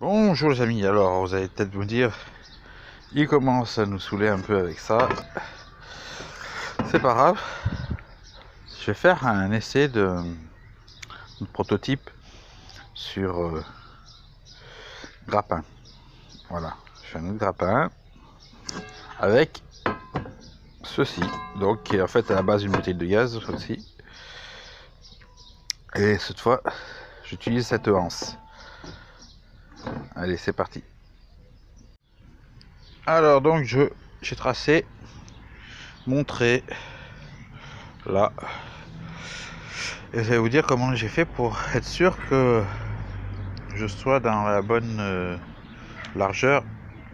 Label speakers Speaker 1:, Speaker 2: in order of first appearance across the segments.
Speaker 1: Bonjour les amis, alors vous allez peut-être me dire, il commence à nous saouler un peu avec ça. C'est pas grave, je vais faire un essai de prototype sur grappin. Voilà, je fais un autre grappin avec ceci, donc qui est en fait à la base une bouteille de gaz aussi. Et cette fois, j'utilise cette anse. Allez, c'est parti. Alors donc j'ai tracé mon trait là. Et je vais vous dire comment j'ai fait pour être sûr que je sois dans la bonne largeur.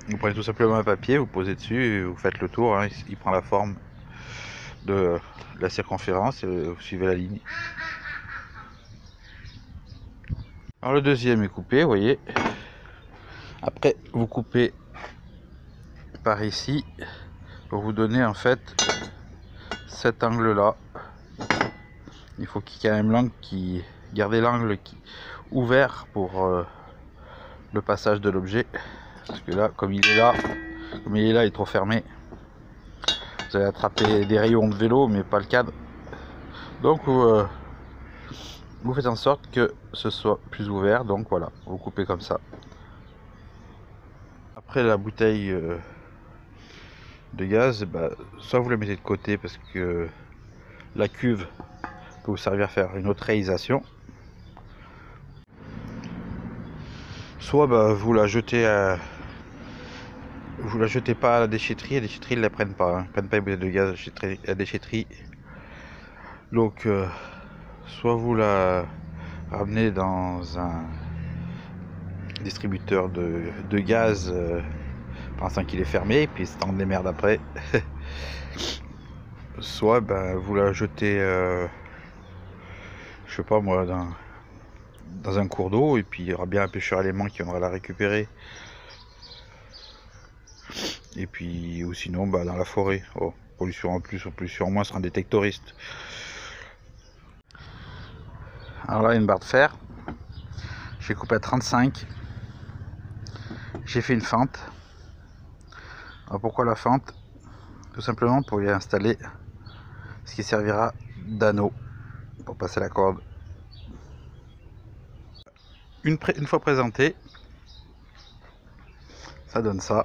Speaker 1: Vous prenez tout simplement un papier, vous posez dessus et vous faites le tour, hein, il prend la forme de la circonférence et vous suivez la ligne. Alors le deuxième est coupé, vous voyez. Après vous coupez par ici pour vous donner en fait cet angle là. Il faut qu'il y ait quand même l'angle qui garder l'angle ouvert pour le passage de l'objet, parce que là comme il est là, il est trop fermé, vous allez attraper des rayons de vélo mais pas le cadre. Donc vous faites en sorte que ce soit plus ouvert, donc voilà, vous coupez comme ça. Après la bouteille de gaz, soit vous la mettez de côté parce que la cuve peut vous servir à faire une autre réalisation, soit vous la jetez pas à la déchetterie. La déchetterie ils la prennent pas, hein. Ils prennent pas les bouteilles de gaz à la déchetterie. Donc soit vous la ramenez dans un distributeur de gaz pensant qu'il est fermé, et puis c'est en démerde après. Soit vous la jetez je sais pas moi dans un cours d'eau, et puis il y aura bien un pêcheur alémant qui viendra la récupérer, et puis ou sinon dans la forêt. Pollution en plus ou pollution en moins sera un détectoriste. Alors là, une barre de fer, j'ai coupé à 35, j'ai fait une fente. Alors pourquoi la fente? Tout simplement pour y installer ce qui servira d'anneau pour passer la corde. Une fois présenté, ça donne ça.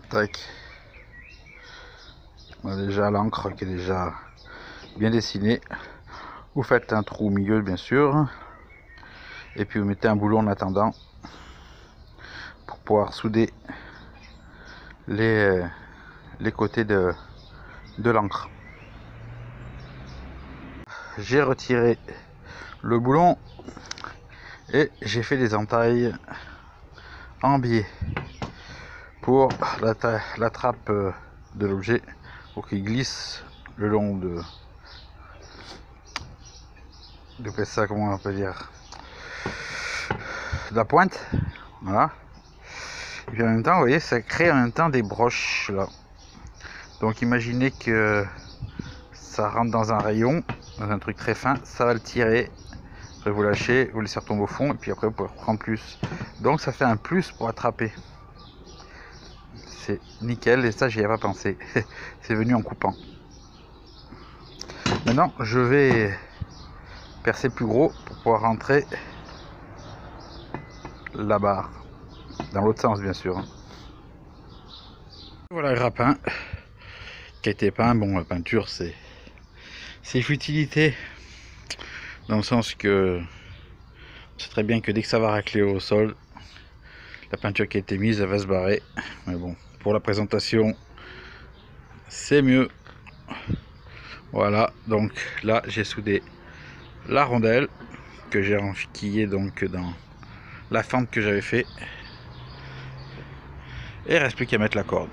Speaker 1: Tac. On a déjà l'encre qui est déjà bien dessinée. Vous faites un trou au milieu bien sûr, et puis vous mettez un boulon en attendant pour pouvoir souder les côtés de l'encre. J'ai retiré le boulon et j'ai fait des entailles en biais pour la trappe de l'objet, pour qu'il glisse le long de ça, comment on peut dire, de la pointe. Voilà. Et puis en même temps, vous voyez, ça crée en même temps des broches là. Donc imaginez que ça rentre dans un rayon, dans un truc très fin, ça va le tirer. Après vous lâchez, vous laissez retomber au fond, et puis après vous pouvez reprendre plus. Donc ça fait un plus pour attraper. C'est nickel, et ça j'y ai pas pensé. C'est venu en coupant. Maintenant je vais percer plus gros pour pouvoir rentrer la barre. Dans l'autre sens bien sûr. Voilà le grappin qui a été peint. Bon, la peinture c'est futilité, dans le sens que c'est très bien que dès que ça va racler au sol, la peinture qui a été mise elle va se barrer. Mais bon, pour la présentation c'est mieux. Voilà, donc là j'ai soudé la rondelle que j'ai enquillée donc dans la fente que j'avais fait, et il reste plus qu'à mettre la corde.